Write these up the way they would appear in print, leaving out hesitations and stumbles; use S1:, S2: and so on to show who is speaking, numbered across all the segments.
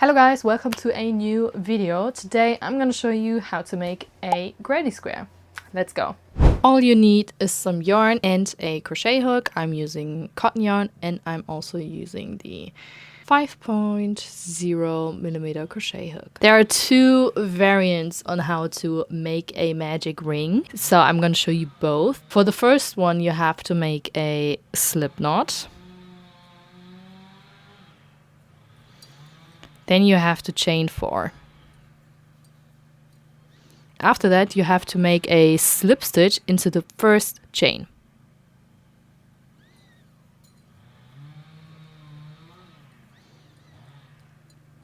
S1: Hello guys, welcome to a new video. Today I'm gonna show you how to make a granny square. Let's go. All you need is some yarn and a crochet hook. I'm using cotton yarn and I'm also using the 5.0 millimeter crochet hook. There are two variants on how to make a magic ring, so I'm gonna show you both. For the first one, you have to make a slip knot. Then you have to chain 4. After that, you have to make a slip stitch into the first chain.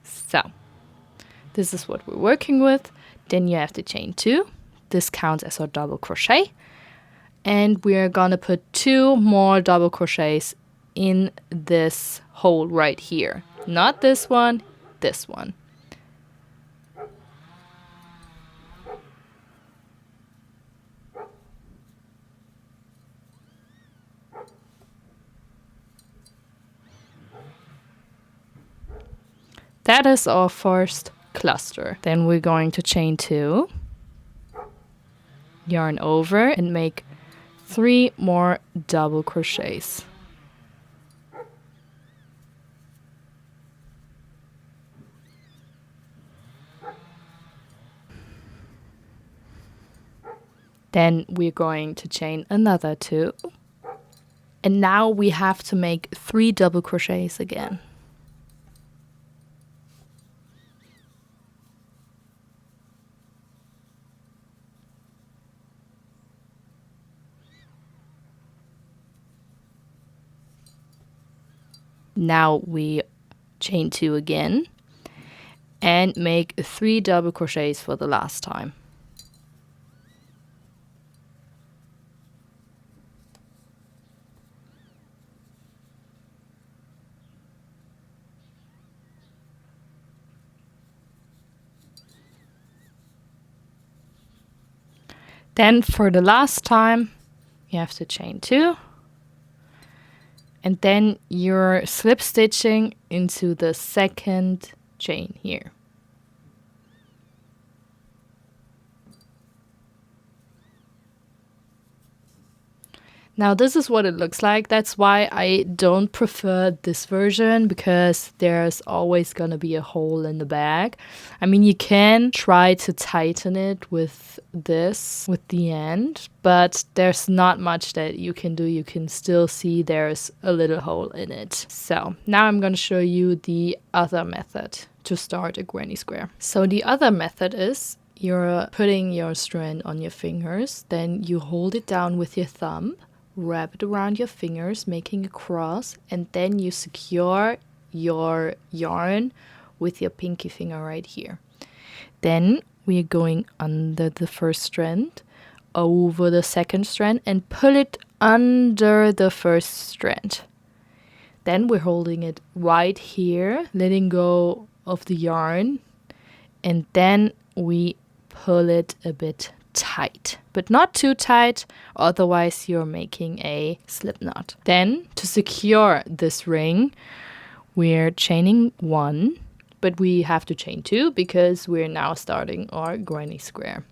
S1: So, this is what we're working with. Then you have to chain 2. This counts as our double crochet. And we're gonna put 2 more double crochets in this hole right here. Not this one, this one. That is our first cluster. Then we're going to chain 2, yarn over, and make 3 more double crochets. Then we're going to chain another 2. And now we have to make 3 double crochets again. Now we chain 2 again and make 3 double crochets for the last time. Then for the last time, you have to chain 2. And then you're slip stitching into the second chain here. Now this is what it looks like. That's why I don't prefer this version, because there's always gonna be a hole in the bag. I mean, you can try to tighten it with this, with the end, but there's not much that you can do. You can still see there's a little hole in it. So now I'm gonna show you the other method to start a granny square. So the other method is you're putting your strand on your fingers, then you hold it down with your thumb, wrap it around your fingers, making a cross, and then you secure your yarn with your pinky finger right here. Then we're going under the first strand, over the second strand, and pull it under the first strand. Then we're holding it right here, letting go of the yarn, and then we pull it a bit tight, but not too tight, otherwise you're making a slip knot. Then to secure this ring, we're chaining 1, but we have to chain 2 because we're now starting our granny square.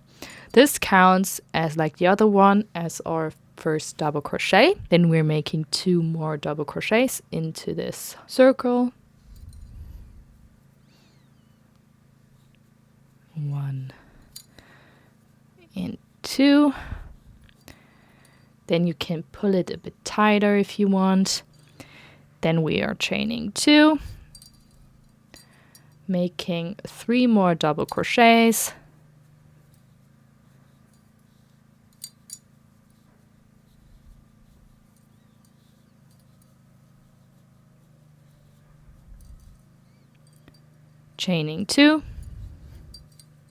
S1: This counts as, like the other one, as our first double crochet. Then we're making 2 more double crochets into this circle. 1 and 2. Then you can pull it a bit tighter if you want. Then we are chaining 2, making 3 more double crochets. Chaining 2,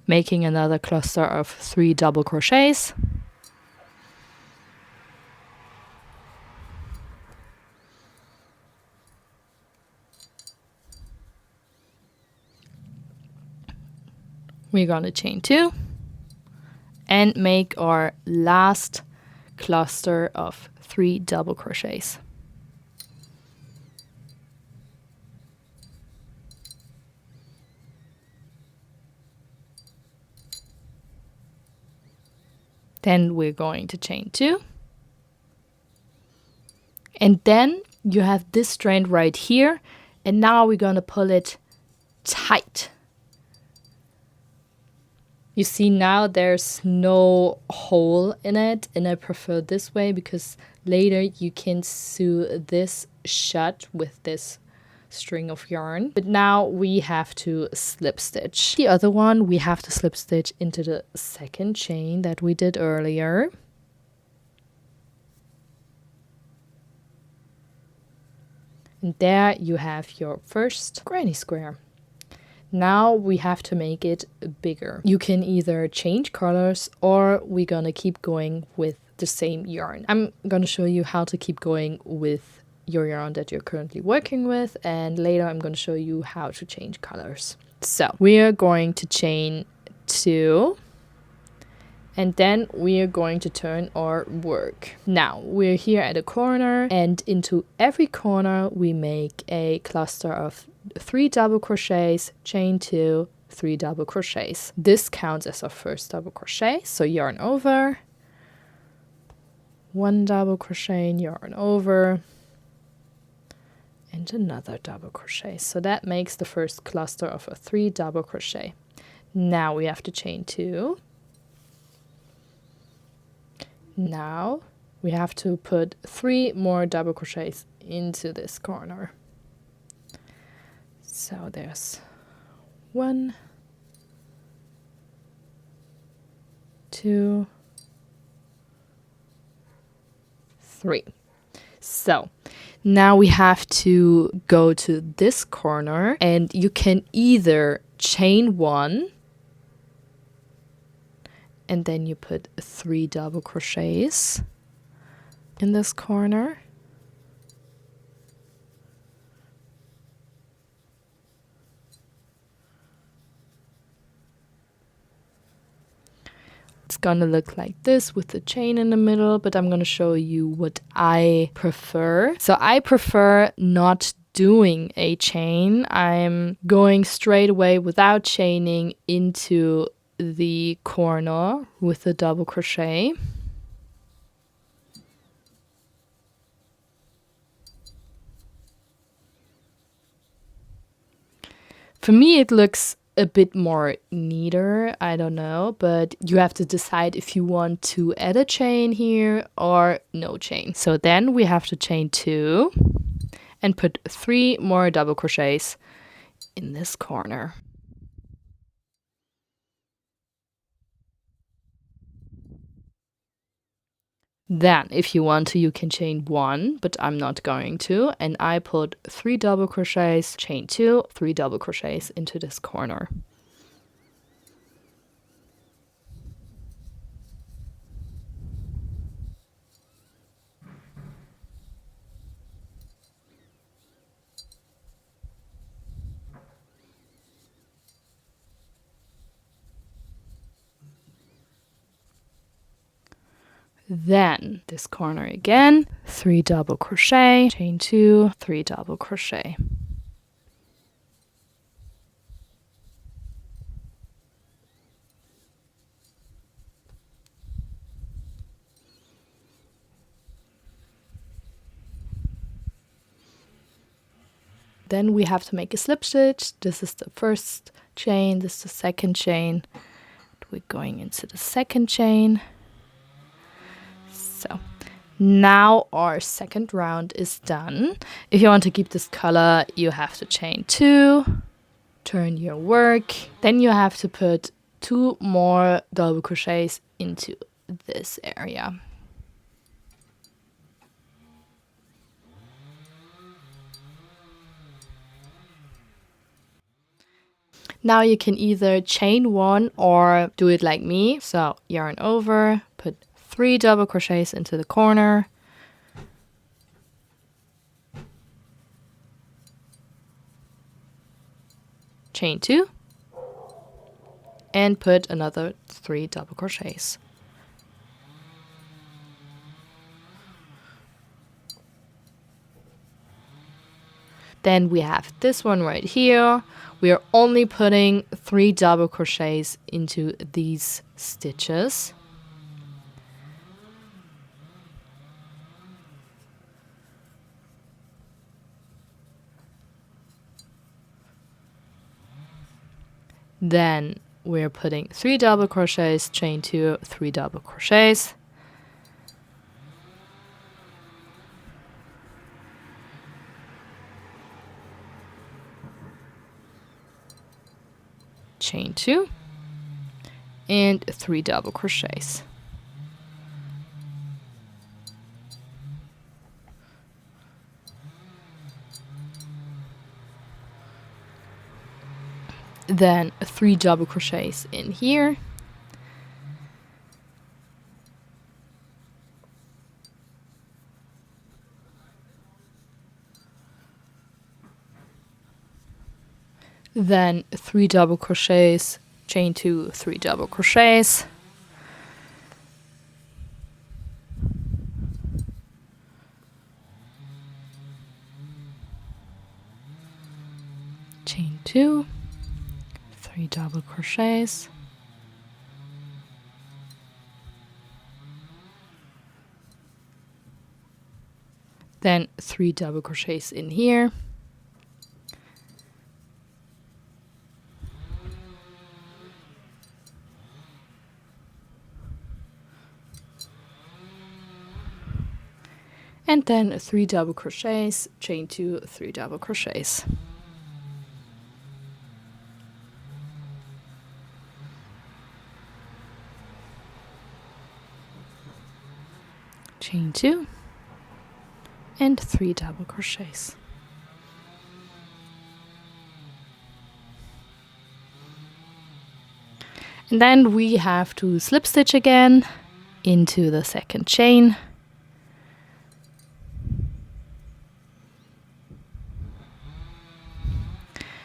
S1: making another cluster of 3 double crochets. We're gonna chain 2 and make our last cluster of 3 double crochets. Then we're going to chain 2. And then you have this strand right here. And now we're going to pull it tight. You see now there's no hole in it, and I prefer this way because later you can sew this shut with this string of yarn. But now we have to slip stitch. The other one we have to slip stitch into the second chain that we did earlier. And there you have your first granny square. Now we have to make it bigger. You can either change colors or we're gonna keep going with the same yarn. I'm gonna show you how to keep going with your yarn that you're currently working with, and later I'm gonna show you how to change colors. So we are going to chain 2, and then we are going to turn our work. Now we're here at a corner, and into every corner we make a cluster of 3 double crochets, chain 2, 3 double crochets. This counts as our first double crochet. So yarn over, 1 double crochet, yarn over, and another double crochet. So that makes the first cluster of a 3 double crochet. Now we have to chain 2. Now we have to put 3 more double crochets into this corner. So there's 1, 2, 3. So now we have to go to this corner, and you can either chain 1 and then you put 3 double crochets in this corner. It's gonna look like this with the chain in the middle, but I'm gonna show you what I prefer. So I prefer not doing a chain. I'm going straight away without chaining into the corner with a double crochet. For me, it looks a bit more neater, I don't know, but you have to decide if you want to add a chain here or no chain. So then we have to chain 2 and put 3 more double crochets in this corner. Then, if you want to, you can chain 1, but I'm not going to. And I put 3 double crochets, chain 2, 3 double crochets into this corner. Then this corner again, 3 double crochet, chain 2, 3 double crochet. Then we have to make a slip stitch. This is the first chain, this is the second chain. We're going into the second chain. So now our second round is done. If you want to keep this color, you have to chain 2, turn your work. Then you have to put 2 more double crochets into this area. Now you can either chain 1 or do it like me. So yarn over, put 3 double crochets into the corner. Chain 2 and put another 3 double crochets. Then we have this one right here. We are only putting 3 double crochets into these stitches. Then we're putting 3 double crochets, chain 2, 3 double crochets. Chain 2 and 3 double crochets. Then 3 double crochets in here. Then 3 double crochets, chain 2, 3 double crochets. Chain 2, 3 double crochets. Then 3 double crochets in here. And then 3 double crochets, chain 2, 3 double crochets. Chain 2 and 3 double crochets. And then we have to slip stitch again into the second chain.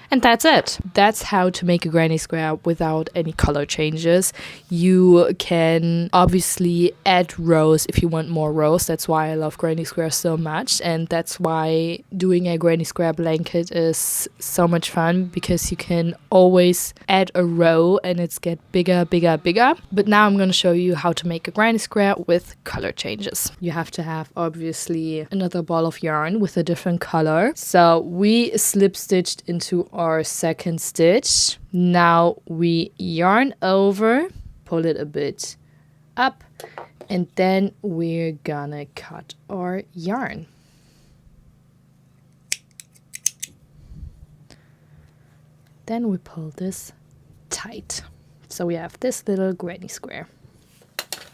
S1: And that's it. That's how to make a granny square without any color changes. You can obviously add rows if you want more rows. That's why I love granny square so much. And that's why doing a granny square blanket is so much fun, because you can always add a row and it's get bigger, bigger, bigger. But now I'm going to show you how to make a granny square with color changes. You have to have obviously another ball of yarn with a different color. So we slip stitched into our second stitch. Now we yarn over, pull it a bit up, and then we're gonna cut our yarn. Then we pull this tight. So we have this little granny square.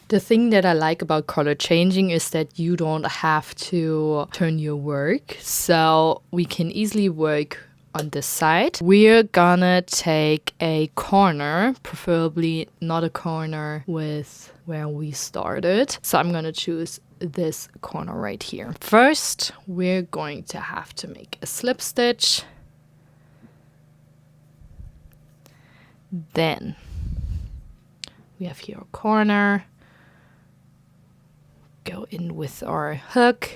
S1: The thing that I like about color changing is that you don't have to turn your work. So we can easily work on this side. We're gonna take a corner, preferably not a corner with where we started. So I'm gonna choose this corner right here. First, we're going to have to make a slip stitch. Then we have here a corner. Go in with our hook,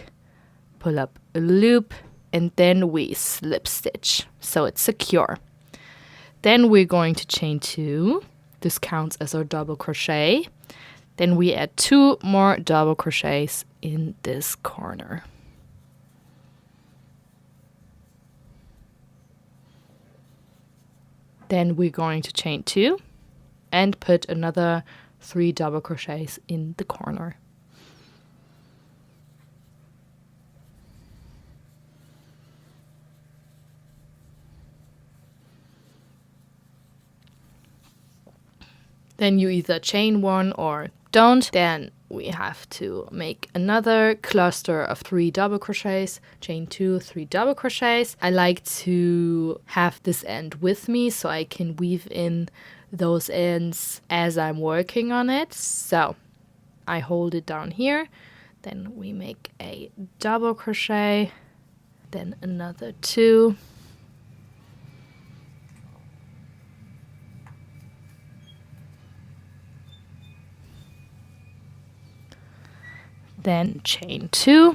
S1: pull up a loop, and then we slip stitch so it's secure. Then we're going to chain 2. This counts as our double crochet. Then we add 2 more double crochets in this corner. Then we're going to chain 2 and put another 3 double crochets in the corner. Then you either chain 1 or don't. Then we have to make another cluster of 3 double crochets, chain 2, 3 double crochets. I like to have this end with me so I can weave in those ends as I'm working on it. So I hold it down here, then we make a double crochet, then another 2. Then chain 2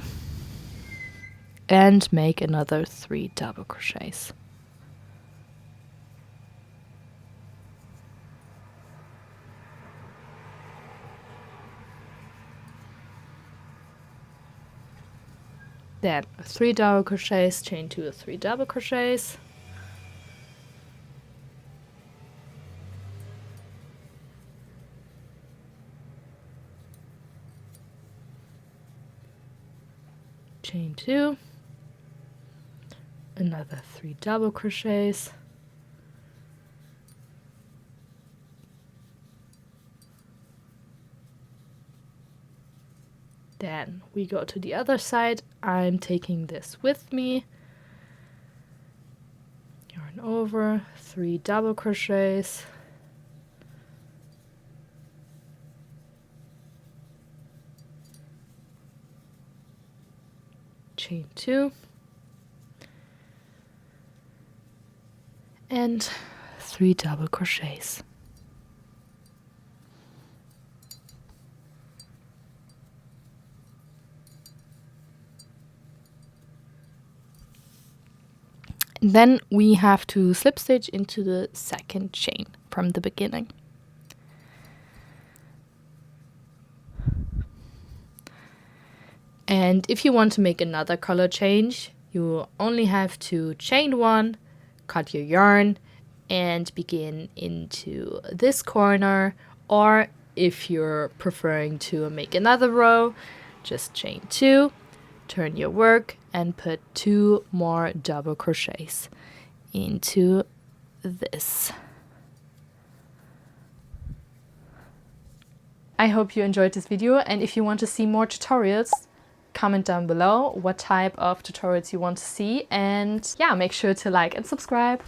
S1: and make another 3 double crochets. Then 3 double crochets, chain 2, 3 double crochets. chain 2, another 3 double crochets, then we go to the other side. I'm taking this with me, yarn over, 3 double crochets, chain 2, and 3 double crochets. Then we have to slip stitch into the second chain from the beginning. And if you want to make another color change, you only have to chain 1, cut your yarn, and begin into this corner, or if you're preferring to make another row, just chain 2, turn your work, and put 2 more double crochets into this. I hope you enjoyed this video, and if you want to see more tutorials, comment down below what type of tutorials you want to see, and yeah, make sure to like and subscribe.